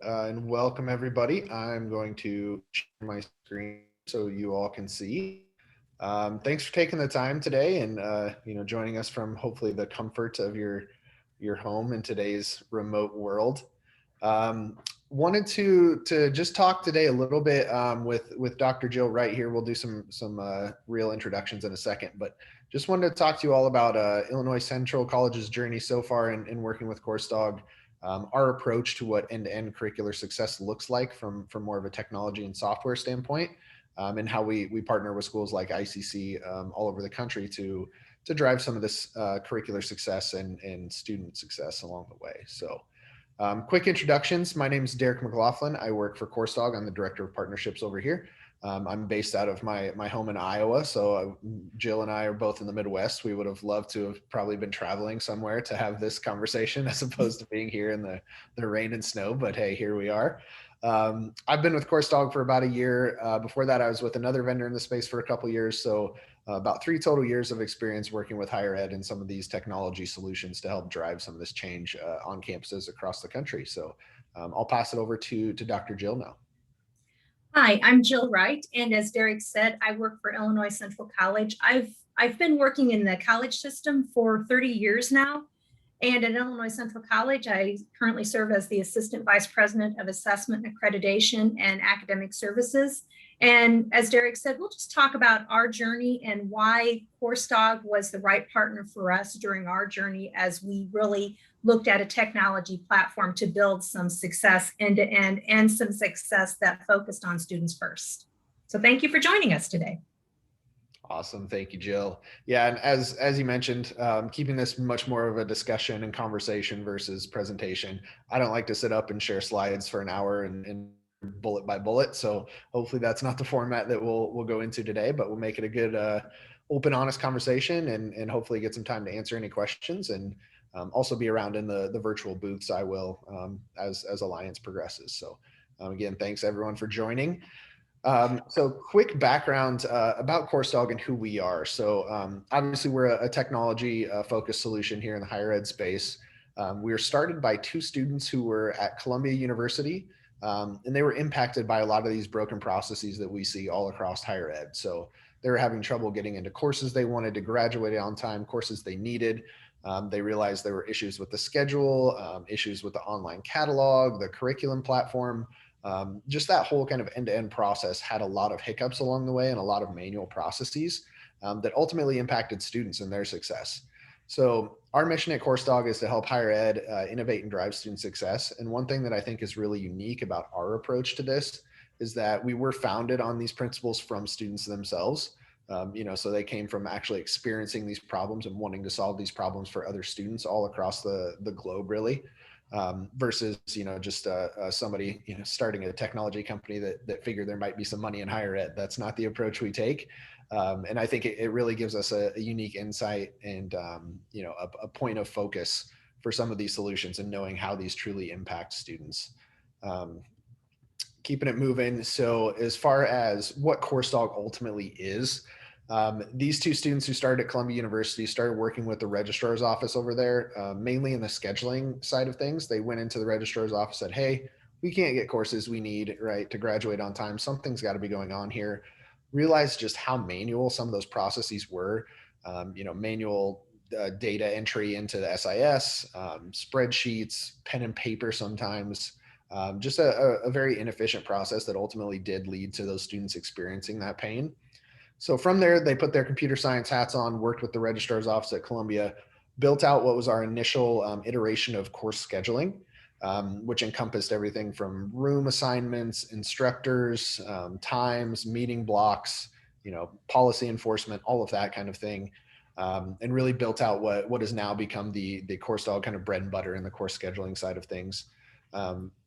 and welcome everybody. I'm going to share my screen so you all can see. Thanks for taking the time today and joining us from hopefully the comfort of your home in today's remote world. Wanted to just talk today a little bit with Dr. Jill right here. We'll do some real introductions in a second, but just wanted to talk to you all about Illinois Central College's journey so far in working with Coursedog, our approach to what end-to-end curricular success looks like from more of a technology and software standpoint, and how we partner with schools like ICC all over the country to drive some of this curricular success and student success along the way. So. Quick introductions. My name is Derek McLaughlin. I work for Coursedog. I'm the director of partnerships over here. I'm based out of my home in Iowa. So Jill and I are both in the Midwest. We would have loved to have probably been traveling somewhere to have this conversation as opposed to being here in the rain and snow. But hey, here we are. I've been with Coursedog for about a year. Before that, I was with another vendor in the space for a couple years. So about 3 total years of experience working with higher ed and some of these technology solutions to help drive some of this change on campuses across the country. So I'll pass it over to Dr. Jill now. Hi, I'm Jill Wright, and as Derek said, I work for Illinois Central College. I've been working in the college system for 30 years now, and at Illinois Central College, I currently serve as the Assistant Vice President of Assessment, Accreditation, and Academic Services. And as Derek said, we'll just talk about our journey and why Coursedog was the right partner for us during our journey as we really looked at a technology platform to build some success end-to-end and some success that focused on students first. So thank you for joining us today. Awesome. Thank you, Jill. Yeah, and as you mentioned, keeping this much more of a discussion and conversation versus presentation. I don't like to sit up and share slides for an hour and bullet by bullet. So hopefully that's not the format that we'll go into today, but we'll make it a good open, honest conversation and hopefully get some time to answer any questions and also be around in the virtual booths. I will as Alliance progresses. So again, thanks everyone for joining. So quick background about Coursedog and who we are. So obviously we're a technology focused solution here in the higher ed space. We were started by 2 students who were at Columbia University, and they were impacted by a lot of these broken processes that we see all across higher ed. So they were having trouble getting into courses they wanted to graduate on time, courses they needed. They realized there were issues with the schedule, issues with the online catalog, the curriculum platform. Just that whole kind of end-to-end process had a lot of hiccups along the way and a lot of manual processes that ultimately impacted students and their success. So our mission at Coursedog is to help higher ed innovate and drive student success. And one thing that I think is really unique about our approach to this is that we were founded on these principles from students themselves. So they came from actually experiencing these problems and wanting to solve these problems for other students all across the globe, really. Versus, just somebody, starting a technology company that figured there might be some money in higher ed. That's not the approach we take. And I think it really gives us a unique insight and, a point of focus for some of these solutions and knowing how these truly impact students. Keeping it moving. So as far as what Coursedog ultimately is, these 2 students who started at Columbia University started working with the registrar's office over there, mainly in the scheduling side of things. They went into the registrar's office, said, hey, we can't get courses we need, right, to graduate on time. Something's got to be going on here. Realized just how manual some of those processes were, manual data entry into the SIS, spreadsheets, pen and paper sometimes, just a very inefficient process that ultimately did lead to those students experiencing that pain. So from there, they put their computer science hats on, worked with the registrar's office at Columbia, built out what was our initial iteration of course scheduling, which encompassed everything from room assignments, instructors, times, meeting blocks, policy enforcement, all of that kind of thing, and really built out what has now become the Coursedog kind of bread and butter in the course scheduling side of things.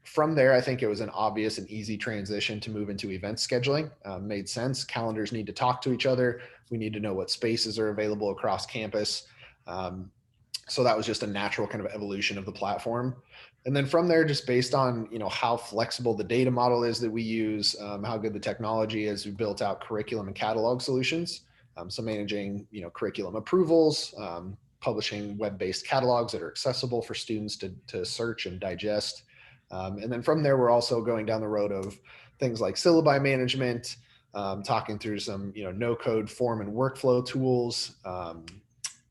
From there, I think it was an obvious and easy transition to move into event scheduling. Made sense. Calendars need to talk to each other. We need to know what spaces are available across campus. So that was just a natural kind of evolution of the platform. And then from there, just based on how flexible the data model is that we use, how good the technology is, we built out curriculum and catalog solutions. So managing curriculum approvals, publishing web-based catalogs that are accessible for students to search and digest. And then from there, we're also going down the road of things like syllabi management, talking through some, no code form and workflow tools,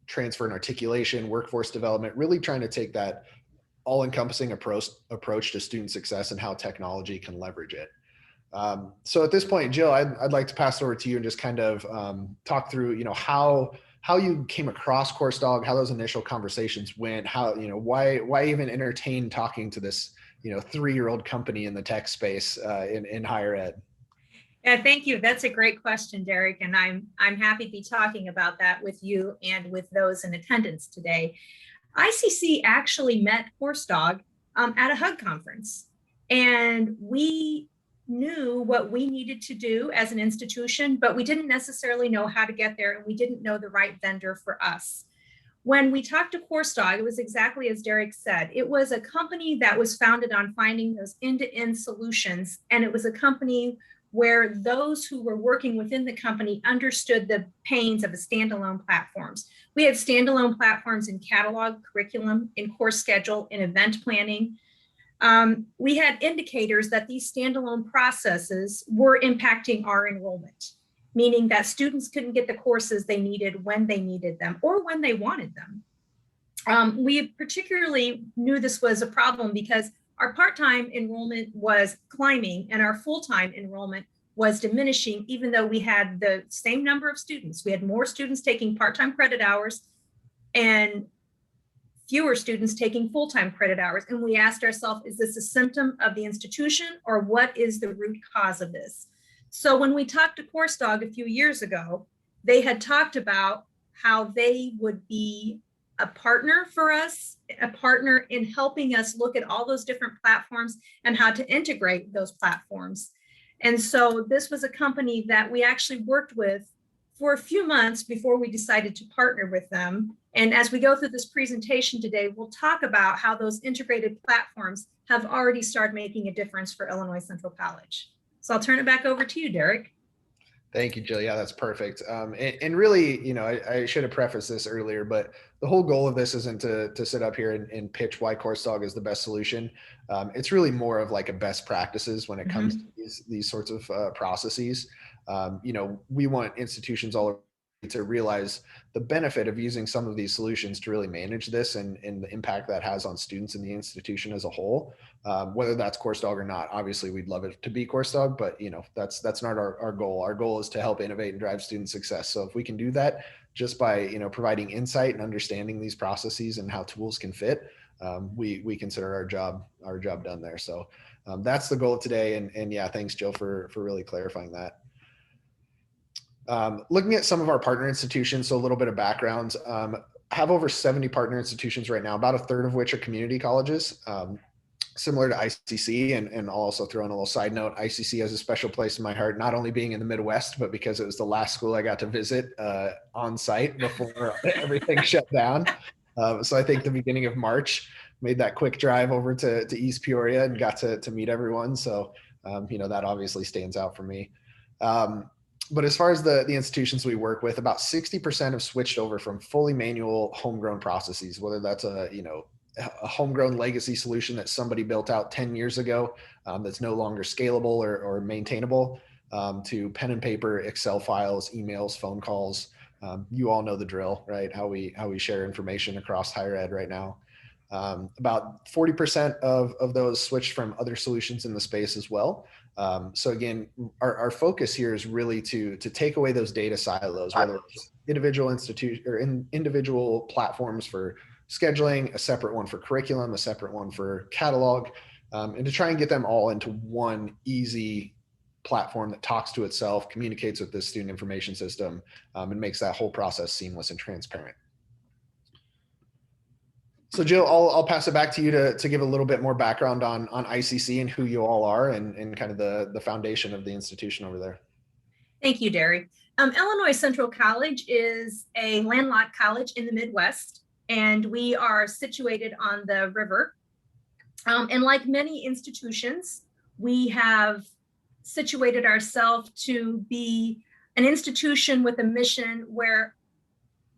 transfer and articulation, workforce development, really trying to take that all-encompassing approach to student success and how technology can leverage it. So at this point, Jill, I'd like to pass it over to you and just kind of talk through, how you came across Coursedog, how those initial conversations went, how, why even entertain talking to this, 3-year-old company in the tech space in higher ed. Yeah, thank you. That's a great question, Derek, and I'm happy to be talking about that with you and with those in attendance today. ICC actually met Coursedog at a HUG conference, and we knew what we needed to do as an institution, but we didn't necessarily know how to get there, and we didn't know the right vendor for us. When we talked to Coursedog, it was exactly as Derek said. It was a company that was founded on finding those end-to-end solutions, and it was a company where those who were working within the company understood the pains of a standalone platforms. We had standalone platforms in catalog, curriculum, in course schedule, in event planning. We had indicators that these standalone processes were impacting our enrollment, meaning that students couldn't get the courses they needed when they needed them or when they wanted them. We particularly knew this was a problem because our part-time enrollment was climbing and our full-time enrollment was diminishing, even though we had the same number of students. We had more students taking part-time credit hours and fewer students taking full-time credit hours. And we asked ourselves, is this a symptom of the institution or what is the root cause of this? So when we talked to Coursedog a few years ago, they had talked about how they would be a partner for us, a partner in helping us look at all those different platforms and how to integrate those platforms. And so this was a company that we actually worked with for a few months before we decided to partner with them. And as we go through this presentation today, we'll talk about how those integrated platforms have already started making a difference for Illinois Central College. So I'll turn it back over to you, Derek. Thank you, Jill. Yeah, that's perfect. And really, I should have prefaced this earlier, but the whole goal of this isn't to sit up here and pitch why Coursedog is the best solution. It's really more of like a best practices when it comes to these sorts of processes. We want institutions all over to realize the benefit of using some of these solutions to really manage this and the impact that has on students in the institution as a whole, whether that's Coursedog or not. Obviously, we'd love it to be Coursedog, but that's not our goal. Our goal is to help innovate and drive student success. So if we can do that just by providing insight and understanding these processes and how tools can fit, we consider our job done there. So that's the goal of today. And yeah, thanks, Jill, for really clarifying that. Looking at some of our partner institutions, so a little bit of background, have over 70 partner institutions right now, about a third of which are community colleges, similar to ICC. And I'll also throw in a little side note, ICC has a special place in my heart, not only being in the Midwest, but because it was the last school I got to visit on site before everything shut down. So I think the beginning of March, made that quick drive over to East Peoria and got to meet everyone. So, that obviously stands out for me. But as far as the institutions we work with, about 60% have switched over from fully manual homegrown processes, whether that's a homegrown legacy solution that somebody built out 10 years ago that's no longer scalable or maintainable, to pen and paper, Excel files, emails, phone calls. You all know the drill, right? How we share information across higher ed right now. About 40% of those switched from other solutions in the space as well. So again, our focus here is really to take away those data silos, whether it's individual institution or individual platforms for scheduling, a separate one for curriculum, a separate one for catalog, and to try and get them all into one easy platform that talks to itself, communicates with the student information system, and makes that whole process seamless and transparent. So Jill, I'll pass it back to you to give a little bit more background on ICC and who you all are and kind of the foundation of the institution over there. Thank you, Derek. Illinois Central College is a landlocked college in the Midwest, and we are situated on the river. And like many institutions, we have situated ourselves to be an institution with a mission where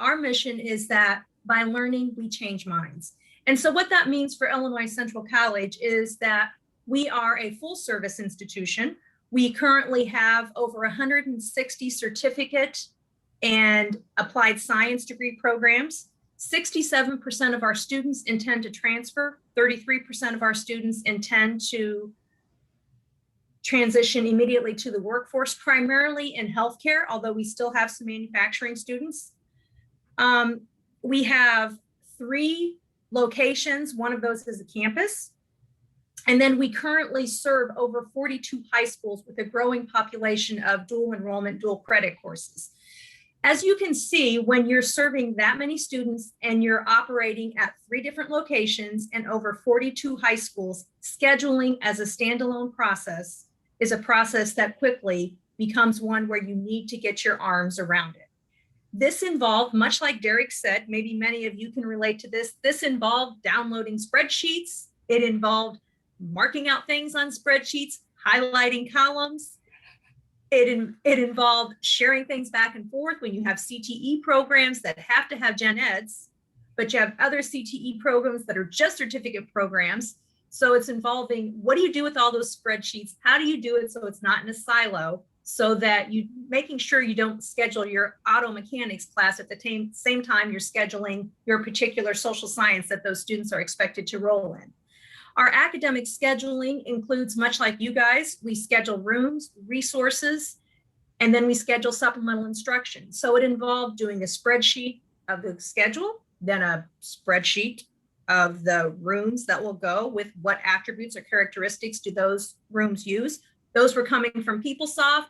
our mission is that by learning, we change minds. And so what that means for Illinois Central College is that We are a full service institution. We currently have over 160 certificate and applied science degree programs. 67% of our students intend to transfer. 33% of our students intend to transition immediately to the workforce, primarily in healthcare, although we still have some manufacturing students. We have 3 locations. One of those is a campus. And then we currently serve over 42 high schools with a growing population of dual enrollment, dual credit courses. As you can see, when you're serving that many students and you're operating at 3 different locations and over 42 high schools, scheduling as a standalone process is a process that quickly becomes one where you need to get your arms around it. This involved, much like Derek said, maybe many of you can relate to this involved downloading spreadsheets. It involved marking out things on spreadsheets, highlighting columns. It involved sharing things back and forth when you have CTE programs that have to have gen eds, but you have other CTE programs that are just certificate programs. So it's involving, what do you do with all those spreadsheets? How do you do it so it's not in a silo, so that you making sure you don't schedule your auto mechanics class at the same time you're scheduling your particular social science that those students are expected to roll in. Our academic scheduling includes, much like you guys, we schedule rooms, resources, and then we schedule supplemental instruction. So it involved doing a spreadsheet of the schedule, then a spreadsheet of the rooms that will go with what attributes or characteristics do those rooms use. Those were coming from PeopleSoft.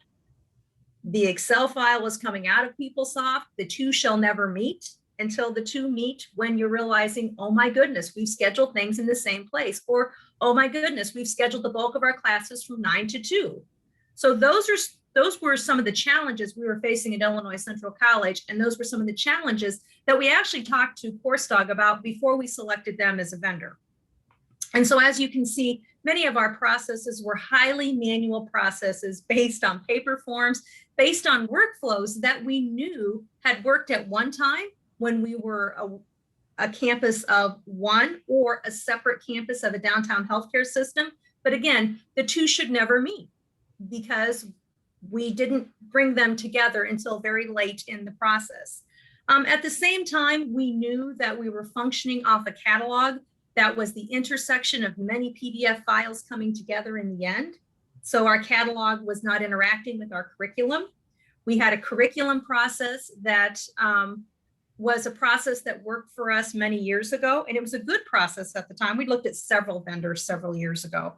The Excel file was coming out of PeopleSoft. The 2 shall never meet until the 2 meet when you're realizing, oh my goodness, we've scheduled things in the same place, or oh my goodness, we've scheduled the bulk of our classes from 9 to 2. So those were some of the challenges we were facing at Illinois Central College, and those were some of the challenges that we actually talked to Coursedog about before we selected them as a vendor. And so as you can see, many of our processes were highly manual processes based on paper forms, based on workflows that we knew had worked at one time when we were a campus of one or a separate campus of a downtown healthcare system. But again, the 2 should never meet because we didn't bring them together until very late in the process. At the same time, we knew that we were functioning off a catalog that was the intersection of many PDF files coming together in the end. So our catalog was not interacting with our curriculum. We had a curriculum process that was a process that worked for us many years ago, and it was a good process at the time. We looked at several vendors several years ago,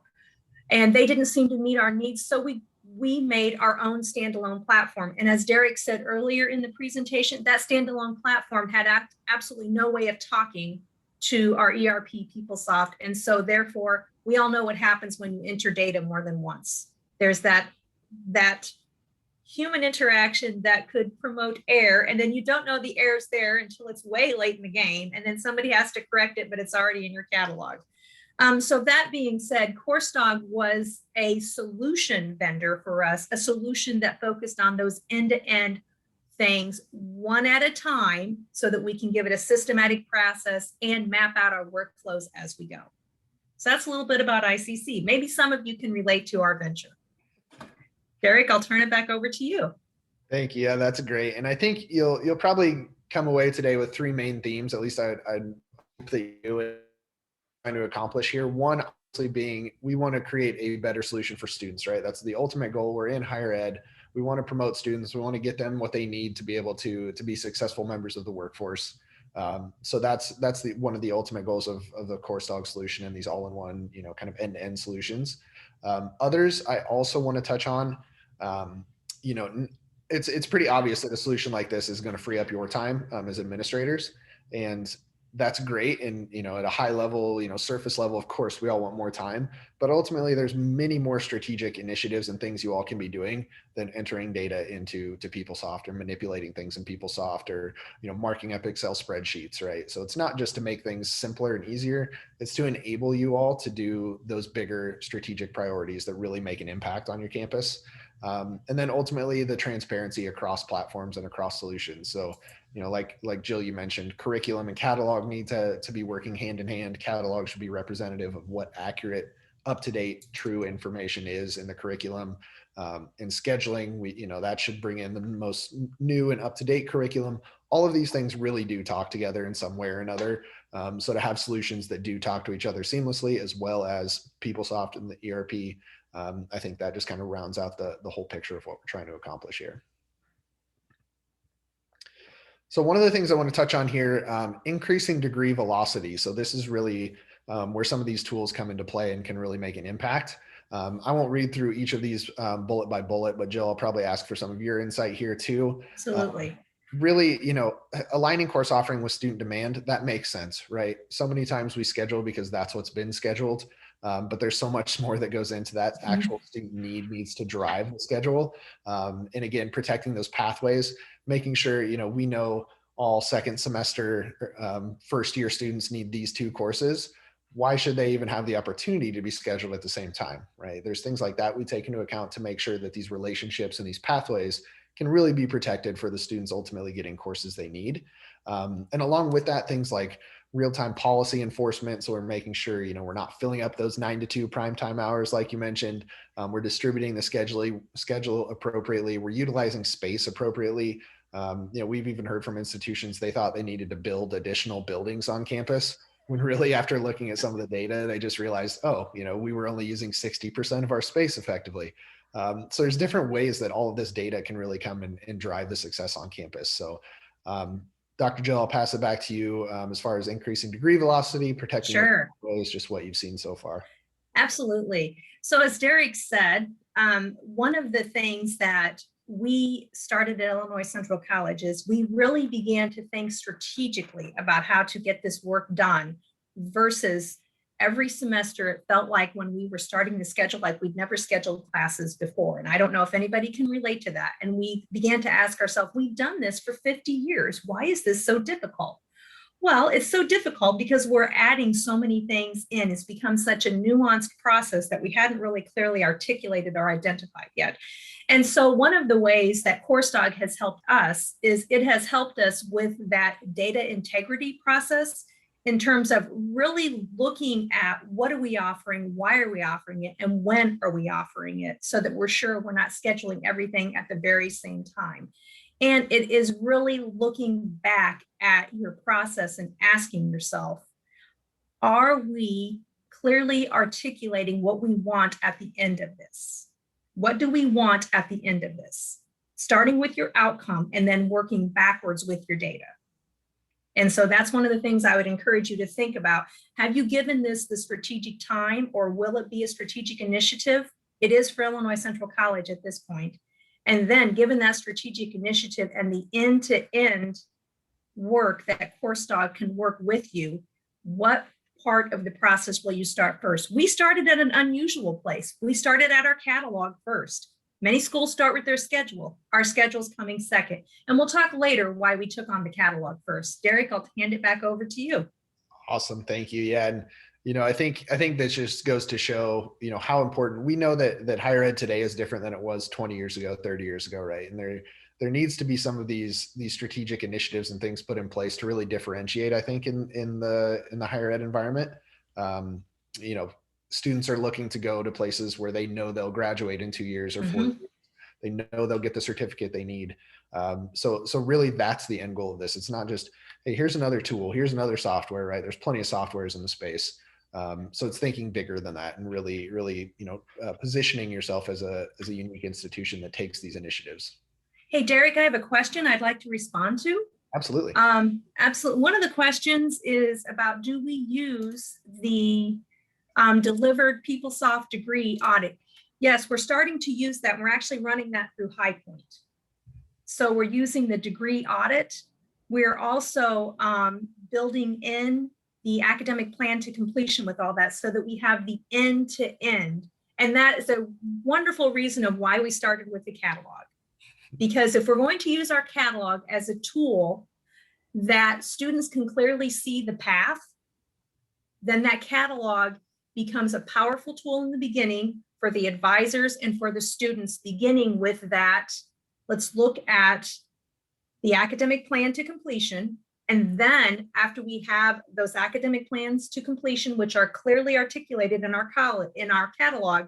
and they didn't seem to meet our needs, so we made our own standalone platform. And as Derek said earlier in the presentation, that standalone platform had absolutely no way of talking to our ERP PeopleSoft, and so therefore, we all know what happens when you enter data more than once. There's that human interaction that could promote error, and then you don't know the error's there until it's way late in the game, and then somebody has to correct it, but it's already in your catalog. So that being said, Coursedog was a solution vendor for us, a solution that focused on those end-to-end things one at a time so that we can give it a systematic process and map out our workflows as we go. So that's a little bit about ICC. Maybe some of you can relate to our venture. Derek, I'll turn it back over to you. Thank you. Yeah, that's great. And I think you'll probably come away today with 3 main themes. At least I hope that you are trying to accomplish here. One, obviously, being we want to create a better solution for students, right? That's the ultimate goal. We're in higher ed. We want to promote students. We want to get them what they need to be able to be successful members of the workforce. So that's one of the ultimate goals of the Coursedog solution and these all-in-one, kind of end-to-end solutions. Others I also want to touch on. It's pretty obvious that a solution like this is going to free up your time as administrators, and that's great. And at a high level, surface level, of course, we all want more time, but ultimately, there's many more strategic initiatives and things you all can be doing than entering data into PeopleSoft or manipulating things in PeopleSoft or marking up Excel spreadsheets, right? So it's not just to make things simpler and easier; it's to enable you all to do those bigger strategic priorities that really make an impact on your campus. And then ultimately the transparency across platforms and across solutions. So, like Jill, you mentioned, curriculum and catalog need to be working hand in hand. Catalog should be representative of what accurate up-to-date, true information is in the curriculum. In scheduling, that should bring in the most new and up-to-date curriculum. All of these things really do talk together in some way or another. So to have solutions that do talk to each other seamlessly, as well as PeopleSoft and the ERP, I think that just kind of rounds out the whole picture of what we're trying to accomplish here. So one of the things I want to touch on here, increasing degree velocity. So this is really where some of these tools come into play and can really make an impact. I won't read through each of these bullet by bullet, but Jill, I'll probably ask for some of your insight here too. Absolutely. Really, aligning course offering with student demand, that makes sense, right? So many times we schedule because that's what's been scheduled, but there's so much more that goes into that. Actual student need needs to drive the schedule. And again, protecting those pathways, making sure, we know all second semester, first year students need these 2 courses. Why should they even have the opportunity to be scheduled at the same time, right? There's things like that we take into account to make sure that these relationships and these pathways can really be protected for the students ultimately getting courses they need. And along with that, things like real-time policy enforcement. So we're making sure, we're not filling up those 9 to 2 prime time hours, like you mentioned. We're distributing the schedule appropriately. We're utilizing space appropriately. We've even heard from institutions, they thought they needed to build additional buildings on campus, when really after looking at some of the data, they just realized, we were only using 60% of our space effectively. So there's different ways that all of this data can really come and drive the success on campus. So Dr. Jill, I'll pass it back to you as far as increasing degree velocity, protecting Sure. ways, just what you've seen so far. Absolutely. So as Derek said, one of the things that we started at Illinois Central College is we really began to think strategically about how to get this work done versus every semester. It felt like when we were starting to schedule, like we'd never scheduled classes before. And I don't know if anybody can relate to that. And we began to ask ourselves, we've done this for 50 years. Why is this so difficult? Well, it's so difficult because we're adding so many things in. It's become such a nuanced process that we hadn't really clearly articulated or identified yet. And so one of the ways that Coursedog has helped us is it has helped us with that data integrity process in terms of really looking at what are we offering, why are we offering it, and when are we offering it, so that we're sure we're not scheduling everything at the very same time. And it is really looking back at your process and asking yourself, are we clearly articulating what we want at the end of this? What do we want at the end of this? Starting with your outcome and then working backwards with your data. And so that's one of the things I would encourage you to think about. Have you given this the strategic time, or will it be a strategic initiative? It is for Illinois Central College at this point. And then given that strategic initiative and the end-to-end work that Coursedog can work with you, what part of the process will you start first? We started at an unusual place. We started at our catalog first. Many schools start with their schedule. Our schedule's coming second. And we'll talk later why we took on the catalog first. Derek, I'll hand it back over to you. Awesome. Thank you. Yeah. And, I think that just goes to show, how important we know that higher ed today is different than it was 20 years ago, 30 years ago. Right. And there needs to be some of these strategic initiatives and things put in place to really differentiate, I think, in the higher ed environment. Students are looking to go to places where they know they'll graduate in 2 years or 4 years. They know they'll get the certificate they need. So really that's the end goal of this. It's not just, hey, here's another tool, here's another software, right? There's plenty of softwares in the space. So it's thinking bigger than that and really, positioning yourself as a unique institution that takes these initiatives. Hey, Derek, I have a question I'd like to respond to. Absolutely. Absolutely. One of the questions is about, do we use the delivered PeopleSoft degree audit? Yes, we're starting to use that. We're actually running that through High Point. So we're using the degree audit. We're also building in the academic plan to completion with all that, so that we have the end to end. And that is a wonderful reason of why we started with the catalog. Because if we're going to use our catalog as a tool that students can clearly see the path, then that catalog becomes a powerful tool in the beginning for the advisors and for the students, beginning with that. Let's look at the academic plan to completion. And then after we have those academic plans to completion, which are clearly articulated in our catalog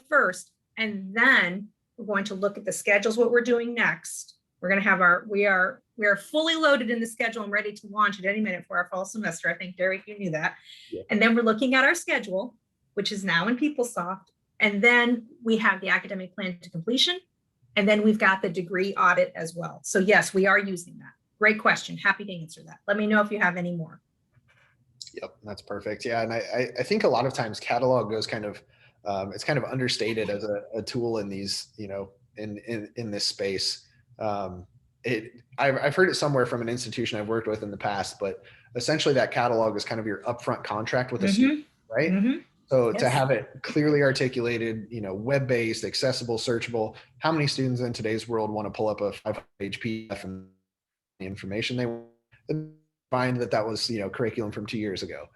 first, and then we're going to look at the schedules, what we're doing next. We're going to have we are fully loaded in the schedule and ready to launch at any minute for our fall semester. I think, Derek, you knew that. Yeah. And then we're looking at our schedule, which is now in PeopleSoft. And then we have the academic plan to completion. And then we've got the degree audit as well. So yes, we are using that. Great question. Happy to answer that. Let me know if you have any more. Yep, that's perfect. Yeah, and I think a lot of times catalog goes kind of, it's kind of understated as a tool in these, in this space. I've heard it somewhere from an institution I've worked with in the past, but essentially that catalog is kind of your upfront contract with a student, right? So yes. To have it clearly articulated, web-based, accessible, searchable. How many students in today's world want to pull up a 5-page PDF and the information they want? Find that was, curriculum from 2 years ago.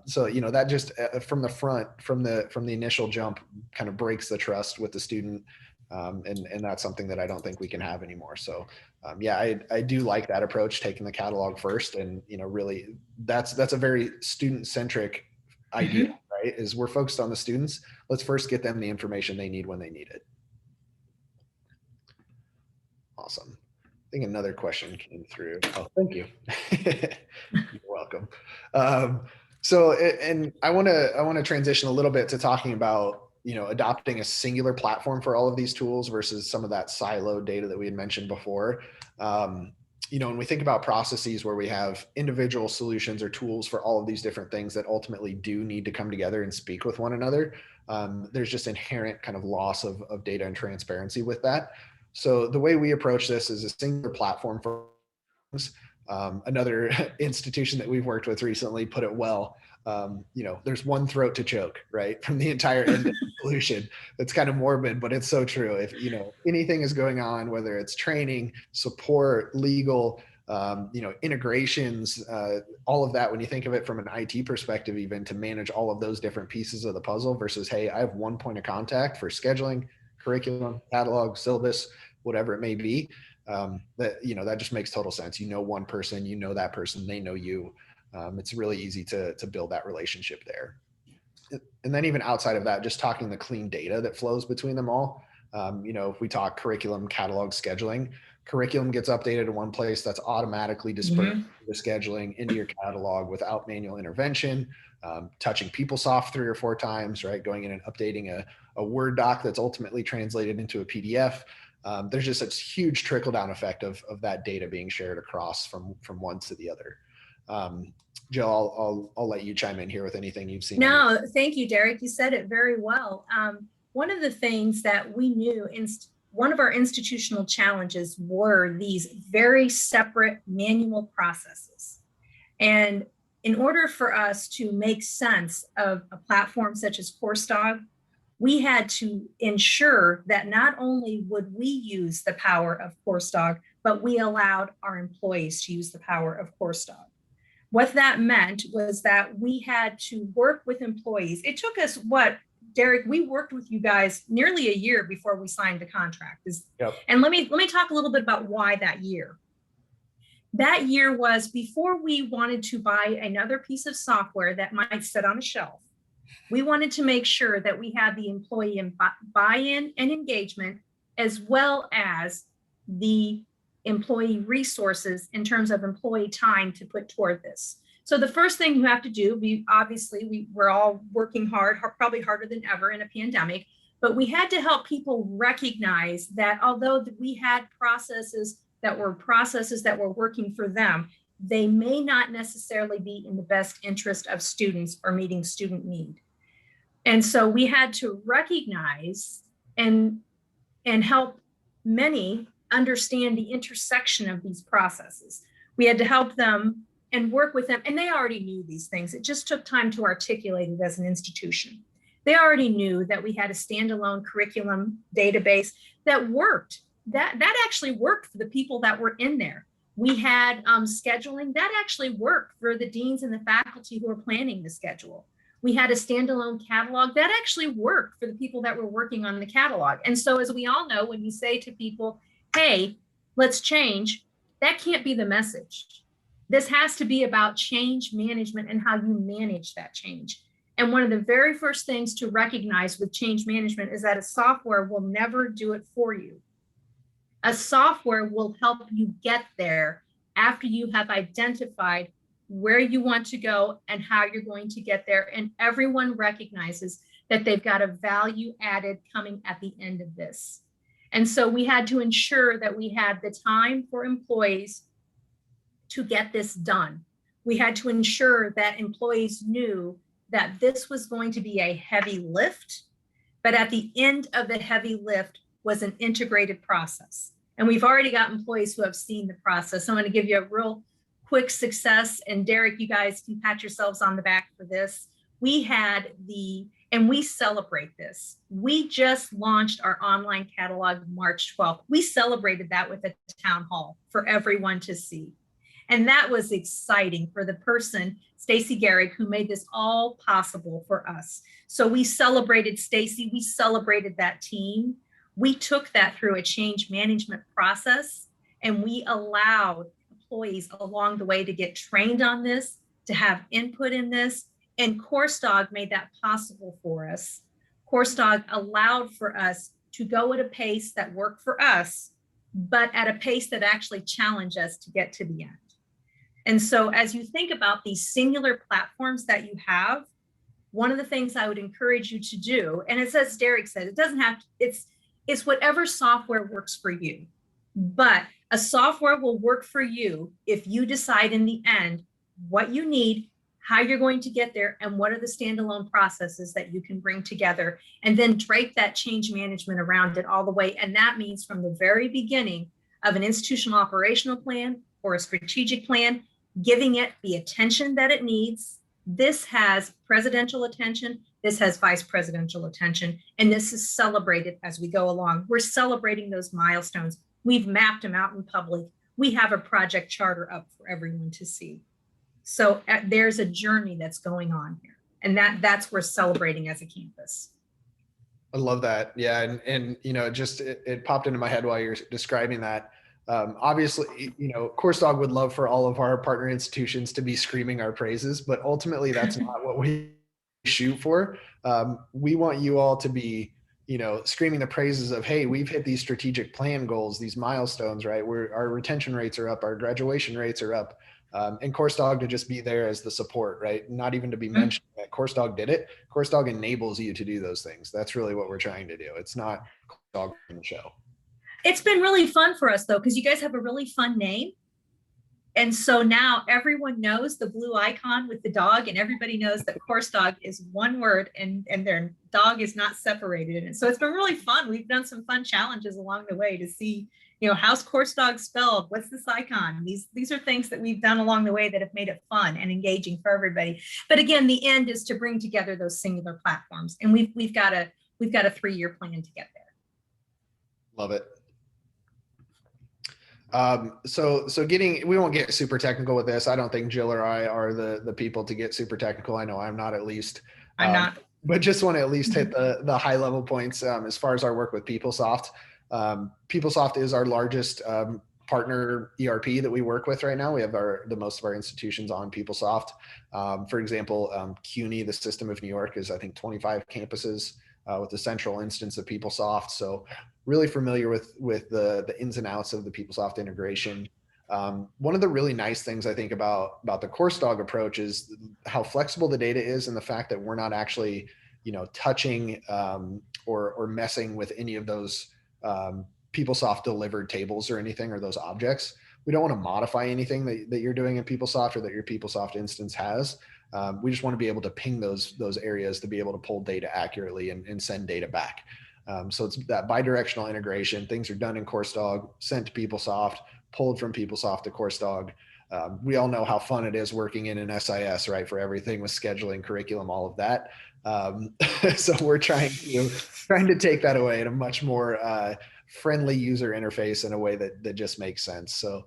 So, that just from the front, from the initial jump, kind of breaks the trust with the student. And that's something that I don't think we can have anymore. So yeah, I do like that approach, taking the catalog first. And, really that's a very student centric idea, right? Is we're focused on the students. Let's first get them the information they need when they need it. Awesome. I think another question came through. Oh, thank you. You're welcome. So, and I want to transition a little bit to talking about, adopting a singular platform for all of these tools versus some of that siloed data that we had mentioned before. When we think about processes where we have individual solutions or tools for all of these different things that ultimately do need to come together and speak with one another, there's just inherent kind of loss of data and transparency with that. So the way we approach this is a singular platform for another institution that we've worked with recently put it well. There's one throat to choke, right? From the entire end of the solution. It's kind of morbid, but it's so true. If, anything is going on, whether it's training, support, legal, integrations, all of that, when you think of it from an IT perspective, even to manage all of those different pieces of the puzzle versus, hey, I have one point of contact for scheduling, curriculum, catalog, syllabus, whatever it may be. That just makes total sense. One person, that person, they know you. It's really easy to build that relationship there. And then even outside of that, just talking the clean data that flows between them all. If we talk curriculum, catalog, scheduling, curriculum gets updated in one place, that's automatically dispersed the scheduling into your catalog without manual intervention, touching PeopleSoft 3 or 4 times, right? Going in and updating a Word doc that's ultimately translated into a PDF. There's just such huge trickle down effect of that data being shared across from one to the other. Jill, I'll let you chime in here with anything you've seen. No, thank you, Derek. You said it very well. One of the things that we knew, one of our institutional challenges were these very separate manual processes. And in order for us to make sense of a platform such as Coursedog, we had to ensure that not only would we use the power of Coursedog, but we allowed our employees to use the power of Coursedog. What that meant was that we had to work with employees. It took us, Derek, we worked with you guys nearly a year before we signed the contract. Yep. And let me talk a little bit about why that year. That year was before we wanted to buy another piece of software that might sit on a shelf. We wanted to make sure that we had the employee buy-in and engagement, as well as the employee resources in terms of employee time to put toward this. So the first thing you have to do, we're all working hard, probably harder than ever in a pandemic, but we had to help people recognize that although we had processes that were working for them, they may not necessarily be in the best interest of students or meeting student need. And so we had to recognize and help many understand the intersection of these processes. We had to help them and work with them, and they already knew these things. It just took time to articulate it as an institution. They already knew that we had a standalone curriculum database that worked. That actually worked for the people that were in there. We had scheduling that actually worked for the deans and the faculty who were planning the schedule. We had a standalone catalog that actually worked for the people that were working on the catalog. And so as we all know, when you say to people, hey, let's change, That can't be the message. This has to be about change management and how you manage that change. And one of the very first things to recognize with change management is that a software will never do it for you. A software will help you get there after you have identified where you want to go and how you're going to get there. And everyone recognizes that they've got a value added coming at the end of this. And so we had to ensure that we had the time for employees to get this done. We had to ensure that employees knew that this was going to be a heavy lift, but at the end of the heavy lift was an integrated process. And we've already got employees who have seen the process. So I'm going to give you a real quick success. And Derek, you guys can pat yourselves on the back for this. We had and we celebrate this. We just launched our online catalog March 12th. We celebrated that with a town hall for everyone to see. And that was exciting for the person, Stacy Garrick, who made this all possible for us. So we celebrated Stacy, we celebrated that team. We took that through a change management process, and we allowed employees along the way to get trained on this, to have input in this. And Coursedog made that possible for us. Coursedog allowed for us to go at a pace that worked for us, but at a pace that actually challenged us to get to the end. And so as you think about these singular platforms that you have, one of the things I would encourage you to do, and it's as Derek said, it doesn't have to, it's whatever software works for you. But a software will work for you if you decide in the end what you need, how you're going to get there, and what are the standalone processes that you can bring together, and then drape that change management around it all the way. And that means from the very beginning of an institutional operational plan or a strategic plan, giving it the attention that it needs. This has presidential attention, this has vice presidential attention, and this is celebrated as we go along. We're celebrating those milestones. We've mapped them out in public. We have a project charter up for everyone to see. So there's a journey that's going on here, and that's we're celebrating as a campus. I love that. Yeah. And you know, it popped into my head while you're describing that. Obviously, you know, Coursedog would love for all of our partner institutions to be screaming our praises, but ultimately that's not what we shoot for. We want you all to be, you know, screaming the praises of, hey, we've hit these strategic plan goals, these milestones, right? Our retention rates are up, our graduation rates are up. And Coursedog to just be there as the support, right? Not even to be mentioned that Coursedog did it. Coursedog enables you to do those things. That's really what we're trying to do. It's not Coursedog in the show. It's been really fun for us though, because you guys have a really fun name. And so now everyone knows the blue icon with the dog, and everybody knows that Coursedog is one word and their dog is not separated. And so it's been really fun. We've done some fun challenges along the way to see, you know, how's Coursedog spelled? What's this icon? These are things that we've done along the way that have made it fun and engaging for everybody. But again, the end is to bring together those singular platforms. And we've got a 3-year plan to get there. Love it. So we won't get super technical with this. I don't think Jill or I are the people to get super technical. I know I'm not, at least. I'm not. But just want to at least hit the high level points as far as our work with PeopleSoft. PeopleSoft is our largest partner ERP that we work with right now. We have the most of our institutions on PeopleSoft. For example, CUNY, the System of New York, is I think 25 campuses with the central instance of PeopleSoft. So really familiar with the ins and outs of the PeopleSoft integration. One of the really nice things I think about the Coursedog approach is how flexible the data is, and the fact that we're not actually, you know, touching or messing with any of those PeopleSoft delivered tables or anything, or those objects. We don't want to modify anything that you're doing in PeopleSoft or that your PeopleSoft instance has. We just want to be able to ping those areas to be able to pull data accurately and send data back. So it's that bidirectional integration. Things are done in Coursedog, sent to PeopleSoft, pulled from PeopleSoft to Coursedog. We all know how fun it is working in an SIS, right? For everything with scheduling, curriculum, all of that. So we're trying to take that away in a much more friendly user interface in a way that just makes sense. So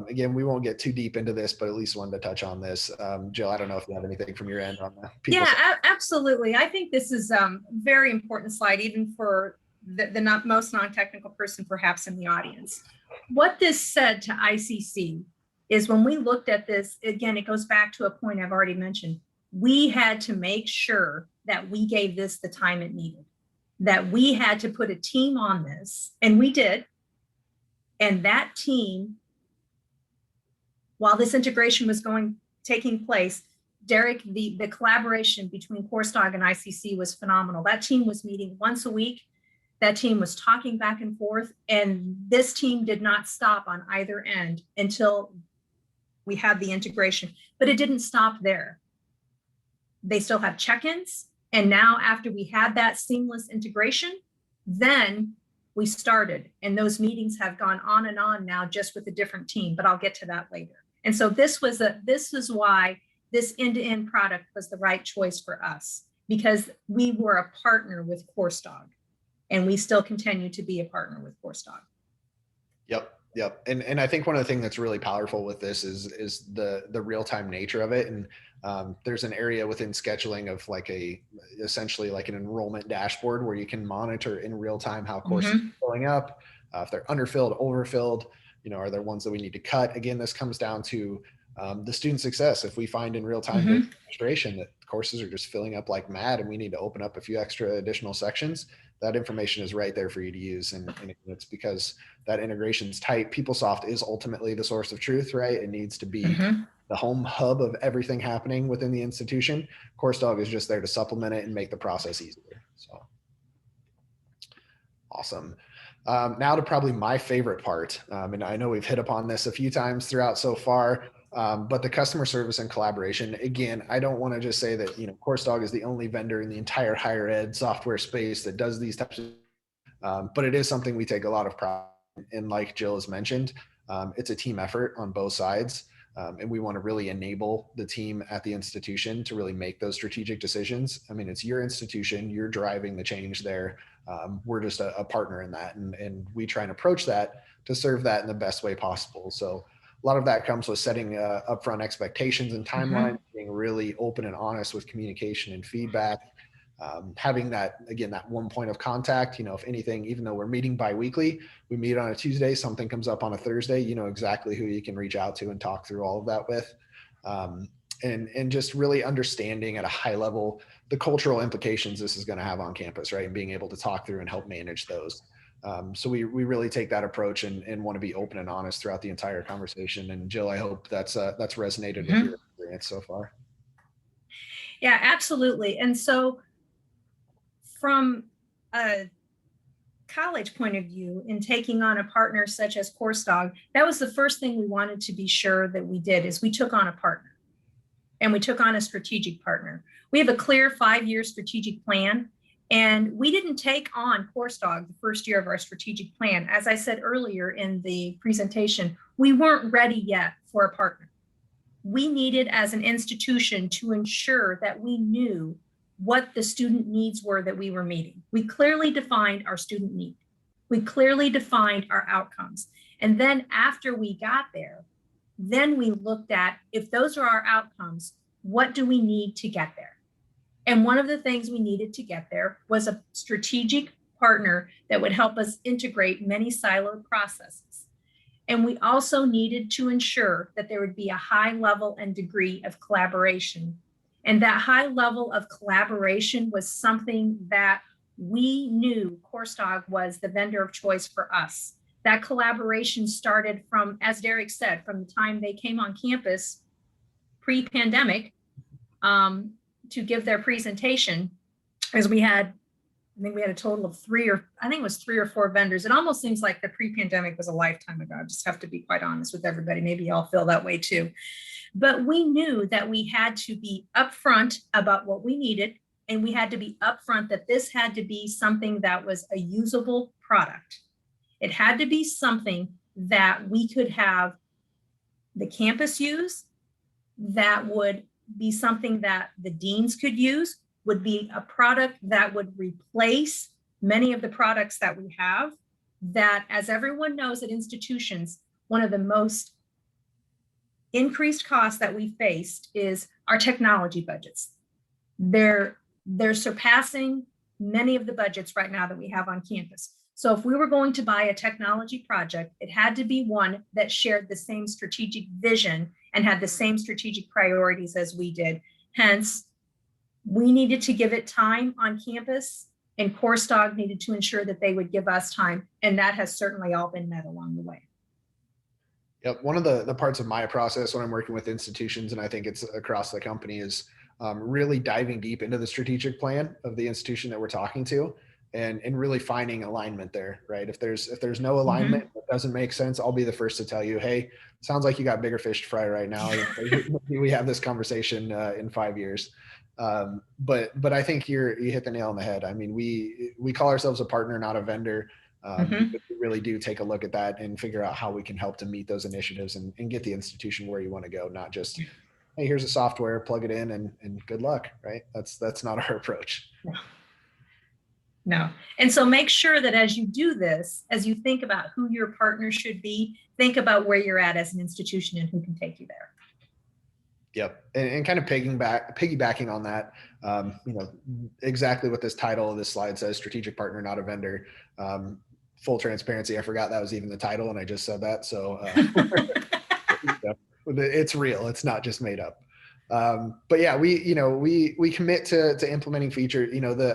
again, we won't get too deep into this, but at least wanted to touch on this. Jill, I don't know if you have anything from your end on the PeopleSoft. Yeah, absolutely. I think this is a very important slide, even for the not most non-technical person perhaps in the audience. What this said to ICC is when we looked at this, again, it goes back to a point I've already mentioned. We had to make sure that we gave this the time it needed, that we had to put a team on this, and we did. And that team, while this integration was taking place, Derek, the collaboration between Coursedog and ICC was phenomenal. That team was meeting once a week. That team was talking back and forth, and this team did not stop on either end until we had the integration. But it didn't stop there. They still have check-ins. And now after we had that seamless integration, then we started. And those meetings have gone on and on now just with a different team, but I'll get to that later. And so this is why this end-to-end product was the right choice for us, because we were a partner with Coursedog, and we still continue to be a partner with Coursedog. Yep. And I think one of the things that's really powerful with this is the real-time nature of it. And there's an area within scheduling of essentially like an enrollment dashboard where you can monitor in real time how courses are filling up, if they're underfilled, overfilled, are there ones that we need to cut? Again, this comes down to the student success. If we find in real time administration that courses are just filling up like mad and we need to open up a few extra additional sections, that information is right there for you to use. And it's because that integration is tight. PeopleSoft is ultimately the source of truth, right? It needs to be the home hub of everything happening within the institution. Coursedog is just there to supplement it and make the process easier. So awesome. Now to probably my favorite part. And I know we've hit upon this a few times throughout so far, but the customer service and collaboration. Again, I don't want to just say that, Coursedog is the only vendor in the entire higher ed software space that does these types of, but it is something we take a lot of pride in. And like Jill has mentioned, it's a team effort on both sides. And we want to really enable the team at the institution to really make those strategic decisions. I mean, it's your institution, you're driving the change there. We're just a partner in that. And we try and approach that to serve that in the best way possible. So a lot of that comes with setting upfront expectations and timelines, being really open and honest with communication and feedback. Having that, again, that one point of contact, if anything, even though we're meeting bi-weekly, we meet on a Tuesday, something comes up on a Thursday, exactly who you can reach out to and talk through all of that with. And just really understanding at a high level the cultural implications this is going to have on campus, right? And being able to talk through and help manage those. So we really take that approach and want to be open and honest throughout the entire conversation. And Jill, I hope that's resonated with your experience so far. Yeah, absolutely. And so from a college point of view, in taking on a partner such as Coursedog, that was the first thing we wanted to be sure that we did, is we took on a partner, and we took on a strategic partner. We have a clear 5-year strategic plan, and we didn't take on Coursedog the first year of our strategic plan. As I said earlier in the presentation, we weren't ready yet for a partner. We needed, as an institution, to ensure that we knew what the student needs were that we were meeting. We clearly defined our student need. We clearly defined our outcomes. And then after we got there, then we looked at, if those are our outcomes, what do we need to get there? And one of the things we needed to get there was a strategic partner that would help us integrate many siloed processes. And we also needed to ensure that there would be a high level and degree of collaboration. And that high level of collaboration was something that we knew Coursedog was the vendor of choice for us. That collaboration started from, as Derek said, from the time they came on campus pre-pandemic to give their presentation, as we had, I think we had a total of 3 or 4 vendors. It almost seems like the pre-pandemic was a lifetime ago. I just have to be quite honest with everybody. Maybe y'all feel that way too. But we knew that we had to be upfront about what we needed, and we had to be upfront that this had to be something that was a usable product. It had to be something that we could have the campus use, that would be something that the deans could use, would be a product that would replace many of the products that we have, that, as everyone knows at institutions, one of the most increased costs that we faced is our technology budgets. They're surpassing many of the budgets right now that we have on campus. So if we were going to buy a technology project, it had to be one that shared the same strategic vision and had the same strategic priorities as we did. Hence, we needed to give it time on campus, and Coursedog needed to ensure that they would give us time. And that has certainly all been met along the way. Yep. One of the parts of my process when I'm working with institutions, and I think it's across the company, is really diving deep into the strategic plan of the institution that we're talking to, and really finding alignment there, right? If there's no alignment, that doesn't make sense, I'll be the first to tell you, hey, sounds like you got bigger fish to fry right now. We have this conversation in 5 years. But I think you hit the nail on the head. I mean, we call ourselves a partner, not a vendor. We really do take a look at that and figure out how we can help to meet those initiatives and get the institution where you want to go, not just, hey, here's a software, plug it in and good luck, right? That's not our approach. No. And so make sure that as you do this, as you think about who your partner should be, think about where you're at as an institution and who can take you there. Yep. And kind of piggybacking on that, exactly what this title of this slide says, strategic partner, not a vendor. Full transparency, I forgot that was even the title and I just said that. So it's real. It's not just made up. But yeah, we commit to implementing feature.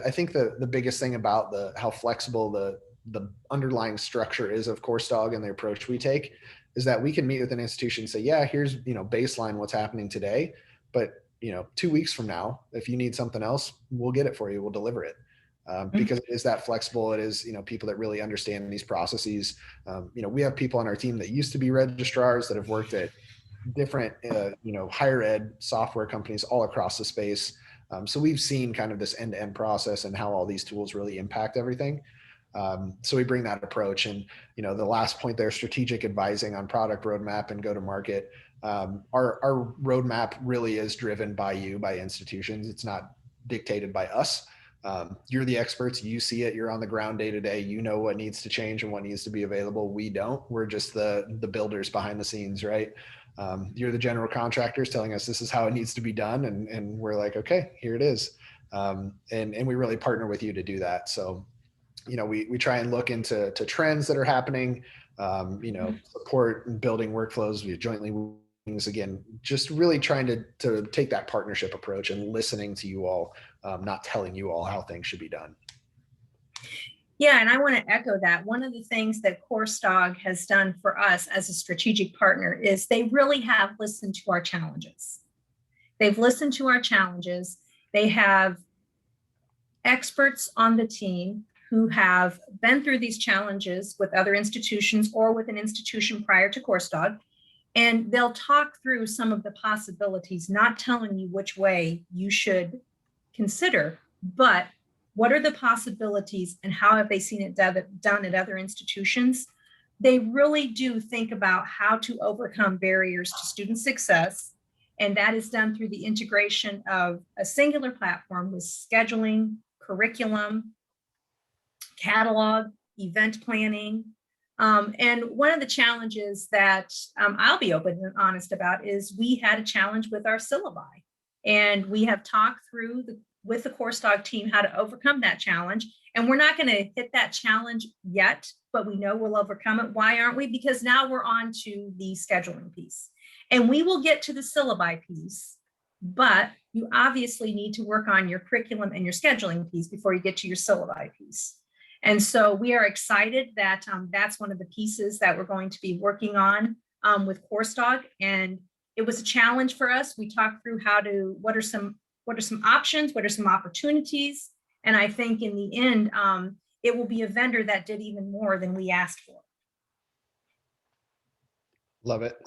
I think the biggest thing about how flexible the underlying structure is of Coursedog and the approach we take is that we can meet with an institution and say, yeah, here's, baseline what's happening today. But, 2 weeks from now, if you need something else, we'll get it for you. We'll deliver it. Because it is that flexible. It is, people that really understand these processes. We have people on our team that used to be registrars that have worked at different, higher ed software companies all across the space. So we've seen kind of this end-to-end process and how all these tools really impact everything. So we bring that approach. And, the last point there, strategic advising on product roadmap and go to market. Our roadmap really is driven by institutions. It's not dictated by us. You're the experts, you see it, you're on the ground day to day, what needs to change and what needs to be available. We don't, we're just the builders behind the scenes, right? You're the general contractors telling us this is how it needs to be done. And we're like, okay, here it is. And we really partner with you to do that. So, we try and look into trends that are happening, support and building workflows via jointly. Again, just really trying to take that partnership approach and listening to you all, not telling you all how things should be done. Yeah, and I want to echo that. One of the things that Coursedog has done for us as a strategic partner is they really have listened to our challenges. They've listened to our challenges. They have experts on the team who have been through these challenges with other institutions or with an institution prior to Coursedog. And they'll talk through some of the possibilities, not telling you which way you should consider, but what are the possibilities and how have they seen it done at other institutions? They really do think about how to overcome barriers to student success. And that is done through the integration of a singular platform with scheduling, curriculum, catalog, event planning. And one of the challenges that I'll be open and honest about is we had a challenge with our syllabi. And we have talked through with the Coursedog team how to overcome that challenge. And we're not going to hit that challenge yet, but we know we'll overcome it. Why aren't we? Because now we're on to the scheduling piece. And we will get to the syllabi piece, but you obviously need to work on your curriculum and your scheduling piece before you get to your syllabi piece. And so we are excited that that's one of the pieces that we're going to be working on with Coursedog. And it was a challenge for us. We talked through what are some options, what are some opportunities. And I think in the end, it will be a vendor that did even more than we asked for. Love it.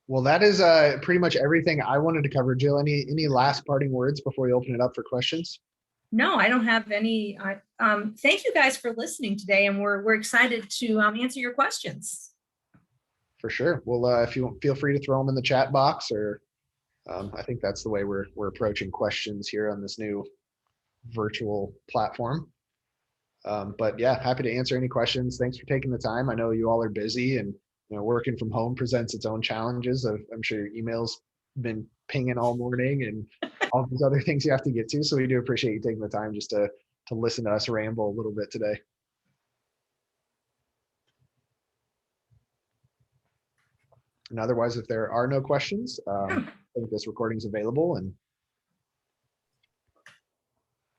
Well, that is pretty much everything I wanted to cover. Jill, any last parting words before we open it up for questions? No, I don't have any. Thank you guys for listening today, and we're excited to answer your questions. For sure. Well, if you feel free to throw them in the chat box, or I think that's the way we're approaching questions here on this new virtual platform. But yeah, happy to answer any questions. Thanks for taking the time. I know you all are busy, and working from home presents its own challenges. I'm sure your emails been pinging all morning, and all these other things you have to get to. So we do appreciate you taking the time just to listen to us ramble a little bit today. And otherwise, if there are no questions, I think this recording is available. And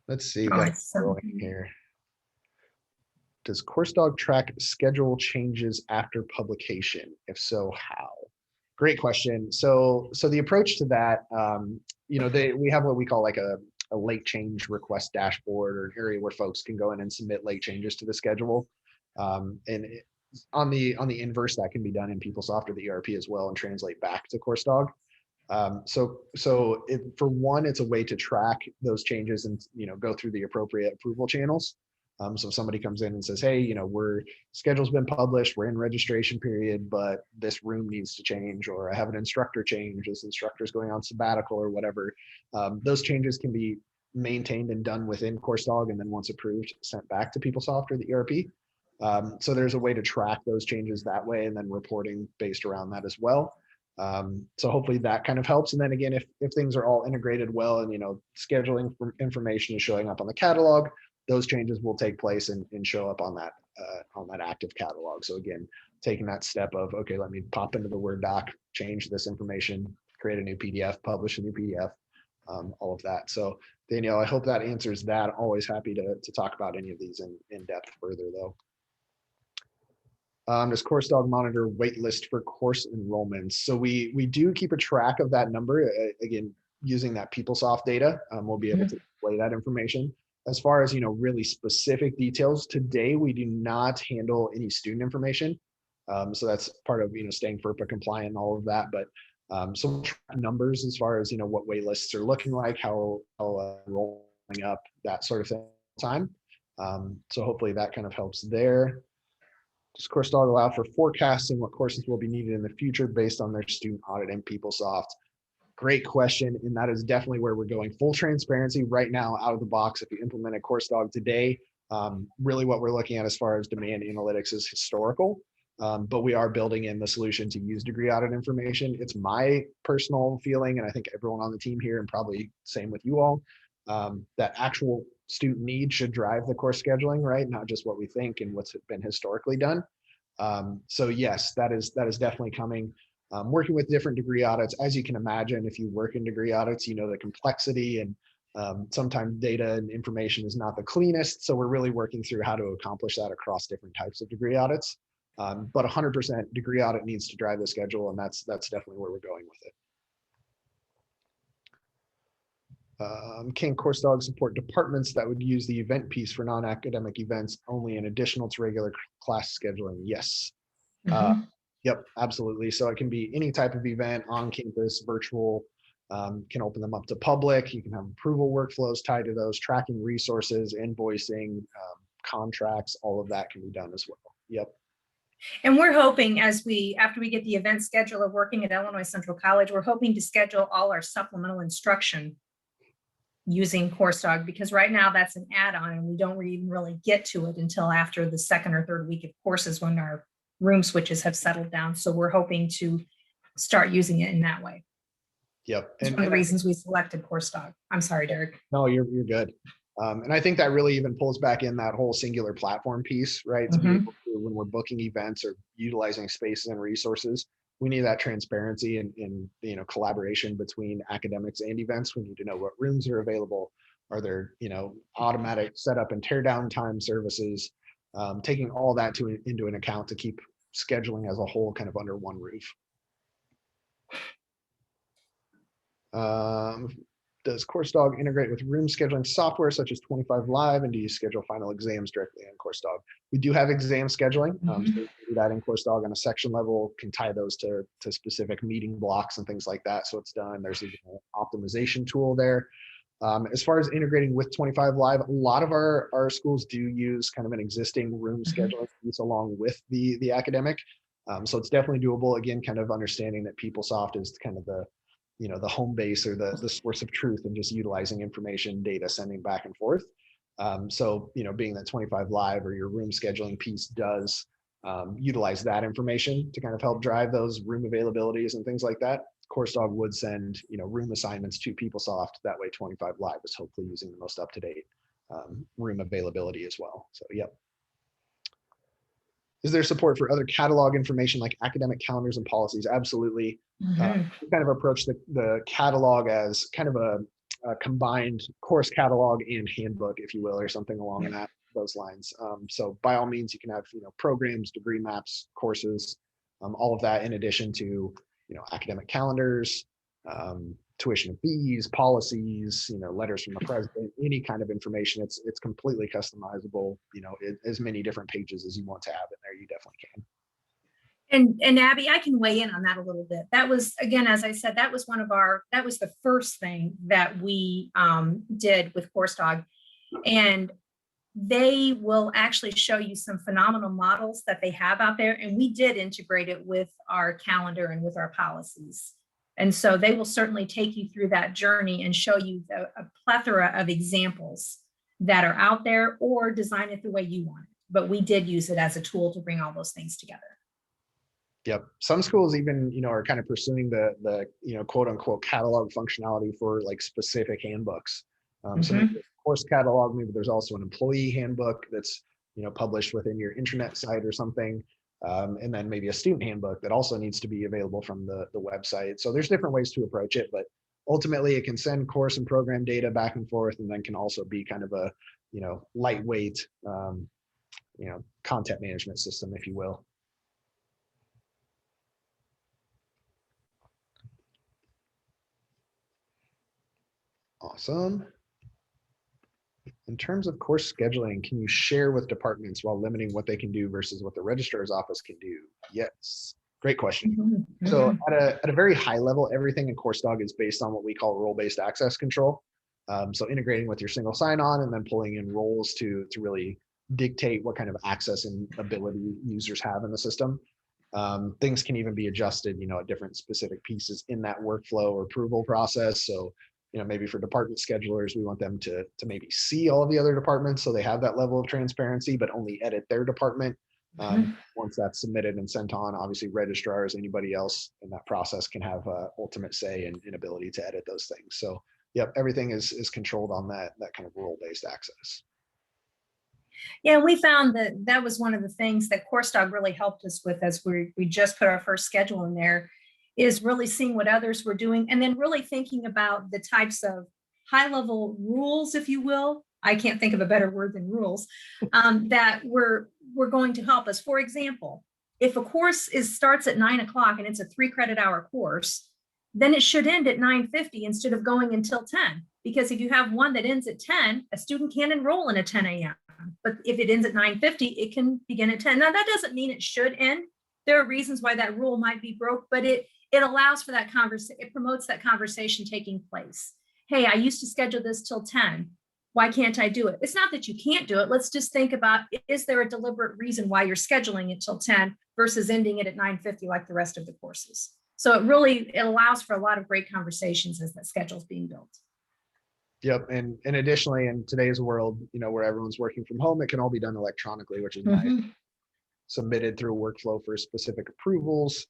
let's see, got going here. Does Coursedog track schedule changes after publication? If so, how? Great question. So the approach to that, we have what we call like a late change request dashboard, or an area where folks can go in and submit late changes to the schedule. On the inverse, that can be done in PeopleSoft or the ERP as well, and translate back to Coursedog. For one, it's a way to track those changes and go through the appropriate approval channels. So if somebody comes in and says, hey, schedule's been published, we're in registration period, but this room needs to change, or I have an instructor change, this instructor's going on sabbatical or whatever. Those changes can be maintained and done within Coursedog, and then once approved, sent back to PeopleSoft or the ERP. So there's a way to track those changes that way, and then reporting based around that as well. So hopefully that kind of helps. And then again, if things are all integrated well, and scheduling information is showing up on the catalog, those changes will take place and show up on that active catalog. So again, taking that step of, okay, let me pop into the Word doc, change this information, create a new PDF, publish a new PDF, all of that. So Danielle, I hope that answers that. Always happy to talk about any of these in depth further though. Does Coursedog monitor waitlist for course enrollments? So we do keep a track of that number. Again, using that PeopleSoft data, we'll be able to display that information. As far as really specific details, today we do not handle any student information. So that's part of staying FERPA compliant and all of that. But so we'll track numbers as far as what wait lists are looking like, how rolling up, that sort of thing. Time. So hopefully that kind of helps there. Does Coursedog allow for forecasting what courses will be needed in the future based on their student audit in PeopleSoft? Great question, and that is definitely where we're going. Full transparency right now, out of the box, if you implement a Coursedog today, really what we're looking at as far as demand analytics is historical, but we are building in the solution to use degree audit information. It's my personal feeling, and I think everyone on the team here, and probably same with you all, that actual student need should drive the course scheduling, right? Not just what we think and what's been historically done. So yes, that is definitely coming. Working with different degree audits, as you can imagine, if you work in degree audits, the complexity, and sometimes data and information is not the cleanest. So we're really working through how to accomplish that across different types of degree audits. But 100% degree audit needs to drive the schedule, and that's definitely where we're going with it. Can Coursedog support departments that would use the event piece for non-academic events only in additional to regular class scheduling? Yes. Yep, absolutely. So it can be any type of event, on campus, virtual, can open them up to public. You can have approval workflows tied to those, tracking resources, invoicing, contracts, all of that can be done as well. Yep. And we're hoping after we get the event scheduler working at Illinois Central College, we're hoping to schedule all our supplemental instruction using Coursedog, because right now that's an add-on and we don't even really get to it until after the second or third week of courses when our room switches have settled down. So we're hoping to start using it in that way. Yep. It's one of the reasons we selected Coursedog. I'm sorry, Derek. No, you're good. And I think that really even pulls back in that whole singular platform piece, right? To be able to, when we're booking events or utilizing spaces and resources, we need that transparency and collaboration between academics and events. We need to know what rooms are available. Are there automatic setup and tear down time services? Taking all that into an account to keep scheduling as a whole kind of under one roof. Does Coursedog integrate with room scheduling software such as 25 Live, and do you schedule final exams directly in Coursedog? We do have exam scheduling, so we can do that in Coursedog on a section level, can tie those to specific meeting blocks and things like that, so it's done. There's an optimization tool there. As far as integrating with 25 Live, a lot of our schools do use kind of an existing room scheduling piece along with the academic. So it's definitely doable. Again, kind of understanding that PeopleSoft is kind of the home base or the source of truth, and just utilizing information, data, sending back and forth. So, being that 25 Live or your room scheduling piece does utilize that information to kind of help drive those room availabilities and things like that. Coursedog would send, room assignments to PeopleSoft. That way 25 Live is hopefully using the most up-to-date room availability as well. So, yep. Is there support for other catalog information like academic calendars and policies? Absolutely. We kind of approach the catalog as kind of a combined course catalog and handbook, if you will, or something along those lines. So by all means, you can have programs, degree maps, courses, all of that in addition to academic calendars, tuition and fees, policies, letters from the president, any kind of information. It's completely customizable. As many different pages as you want to have in there, you definitely can. And Abby, I can weigh in on that a little bit. That was, again, as I said, that was that was the first thing that we did with Coursedog. And they will actually show you some phenomenal models that they have out there. And we did integrate it with our calendar and with our policies. And so they will certainly take you through that journey and show you a plethora of examples that are out there, or design it the way you want it. But we did use it as a tool to bring all those things together. Yep. Some schools even, are kind of pursuing the quote unquote catalog functionality for like specific handbooks. So maybe a course catalog, maybe there's also an employee handbook that's, published within your intranet site or something. And then maybe a student handbook that also needs to be available from the website. So there's different ways to approach it, but ultimately it can send course and program data back and forth, and then can also be kind of a, lightweight, content management system, if you will. Awesome. In terms of course scheduling, can you share with departments while limiting what they can do versus what the registrar's office can do? Yes, great question. So at a very high level, everything in Coursedog is based on what we call role-based access control. So integrating with your single sign-on and then pulling in roles to really dictate what kind of access and ability users have in the system. Things can even be adjusted, at different specific pieces in that workflow or approval process. So maybe for department schedulers, we want them to maybe see all of the other departments so they have that level of transparency, but only edit their department. Once that's submitted and sent on, obviously registrars, anybody else in that process can have ultimate say and ability to edit those things. So yep, everything is controlled on that kind of role-based access. Yeah, we found that was one of the things that Coursedog really helped us with as we just put our first schedule in there, is really seeing what others were doing, and then really thinking about the types of high-level rules, if you will. I can't think of a better word than rules, that were going to help us. For example, if a course starts at 9 o'clock and it's a 3-credit-hour course, then it should end at 9:50 instead of going until 10. Because if you have one that ends at 10, a student can't enroll in a 10 a.m. But if it ends at 9:50, it can begin at 10. Now, that doesn't mean it should end. There are reasons why that rule might be broke, but it allows for that conversation. It promotes that conversation taking place. Hey, I used to schedule this till 10. Why can't I do it? It's not that you can't do it. Let's just think about, is there a deliberate reason why you're scheduling it till 10 versus ending it at 9:50 like the rest of the courses? So it allows for a lot of great conversations as that schedule is being built. Yep. And additionally, in today's world, where everyone's working from home, it can all be done electronically, which is nice. Submitted through a workflow for specific approvals.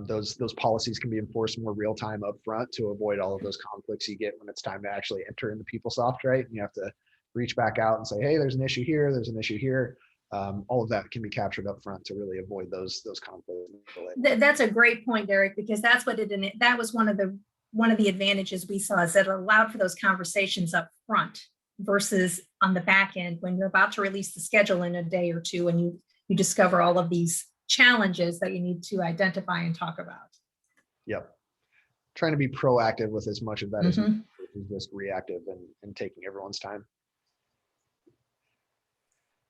Those policies can be enforced more real time up front to avoid all of those conflicts you get when it's time to actually enter into PeopleSoft, right? And you have to reach back out and say, hey, there's an issue here, there's an issue here. All of that can be captured up front to really avoid those conflicts. That's a great point, Derek, because that's what that was one of the advantages we saw, is that it allowed for those conversations up front versus on the back end when you're about to release the schedule in a day or two and you discover all of these challenges that you need to identify and talk about. Yep. Trying to be proactive with as much of that as just reactive and taking everyone's time.